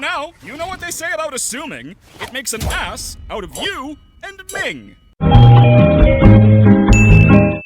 Now, you know what they say about assuming. It makes an ass out of you and Ming.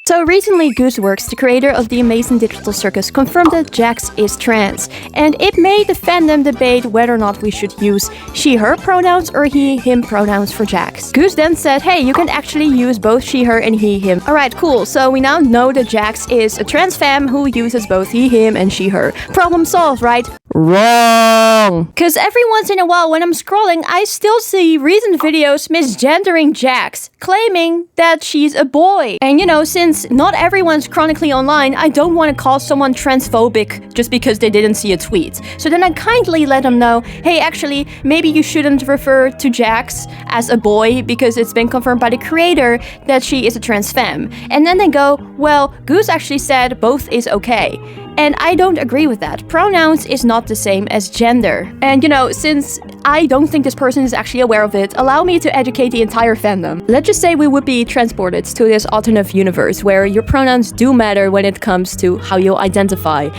So recently, Gooseworks, the creator of the Amazing Digital Circus, confirmed that Jax is trans, and it made the fandom debate whether or not we should use she/her pronouns or he/him pronouns for Jax. Goose then said, hey, you can actually use both she/her and he/him. Alright, cool, so we now know that Jax is a trans femme who uses both he/him and she/her. Problem solved, right? Wrong! Cause every once in a while when I'm scrolling, I still see recent videos misgendering Jax, claiming that she's a boy. And you know, since not everyone's chronically online, I don't want to call someone transphobic just because they didn't see a tweet. So then I kindly let them know, hey, actually, maybe you shouldn't refer to Jax as a boy because it's been confirmed by the creator that she is a trans femme. And then they go, well, Goose actually said both is okay. And I don't agree with that. Pronouns is not the same as gender. And you know, since I don't think this person is actually aware of it, allow me to educate the entire fandom. Let's just say we would be transported to this alternate universe where your pronouns do matter when it comes to how you identify.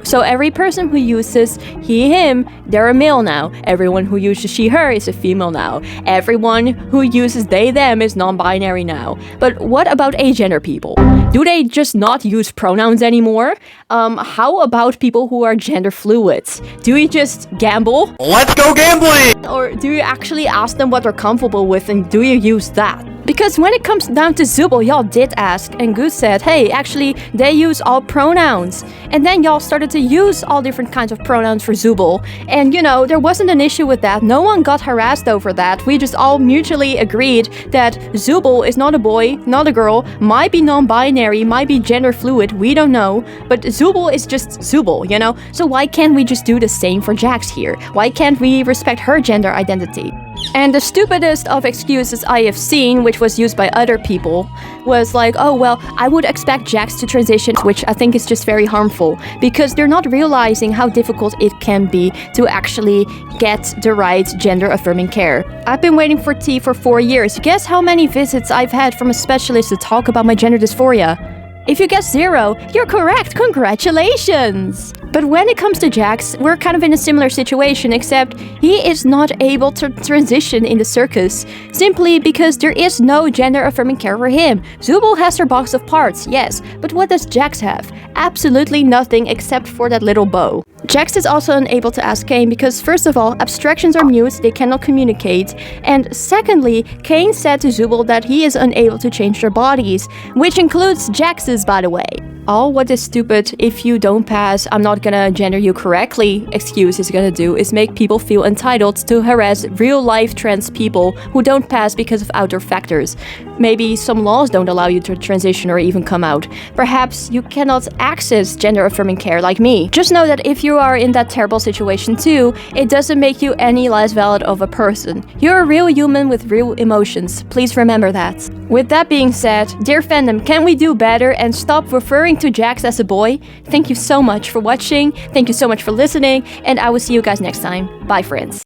So every person who uses he, him, they're a male now. Everyone who uses she, her is a female now. Everyone who uses they, them is non-binary now. But what about agender people? Do they just not use pronouns anymore? How about people who are gender fluid? Do we just gamble? Let's go gambling! Or do you actually ask them what they're comfortable with and do you use that? Because when it comes down to Zubul, y'all did ask, and Goose said, hey, actually, they use all pronouns. And then y'all started to use all different kinds of pronouns for Zubul. And you know, there wasn't an issue with that. No one got harassed over that. We just all mutually agreed that Zubul is not a boy, not a girl, might be non-binary, might be gender fluid, we don't know. But Zubul is just Zubul, you know? So why can't we just do the same for Jax here? Why can't we respect her gender identity? And the stupidest of excuses I have seen, which was used by other people, was like, oh well, I would expect Jax to transition, which I think is just very harmful, because they're not realizing how difficult it can be to actually get the right gender-affirming care. I've been waiting for T for 4 years. Guess how many visits I've had from a specialist to talk about my gender dysphoria? If you guessed 0, you're correct! Congratulations! But when it comes to Jax, we're kind of in a similar situation, except he is not able to transition in the circus, simply because there is no gender-affirming care for him. Zubul has her box of parts, yes, but what does Jax have? Absolutely nothing except for that little bow. Jax is also unable to ask Kane because, first of all, abstractions are mute, they cannot communicate, and secondly, Kane said to Zubul that he is unable to change their bodies, which includes Jax's, by the way. All what this stupid "if you don't pass, I'm not gonna gender you correctly" excuse is gonna do is make people feel entitled to harass real-life trans people who don't pass because of outdoor factors. Maybe some laws don't allow you to transition or even come out. Perhaps you cannot access gender-affirming care like me. Just know that if you are in that terrible situation too, it doesn't make you any less valid of a person. You're a real human with real emotions. Please remember that. With that being said, dear fandom, can we do better and stop referring to Jax as a boy? Thank you so much for watching, thank you so much for listening, and I will see you guys next time. Bye, friends.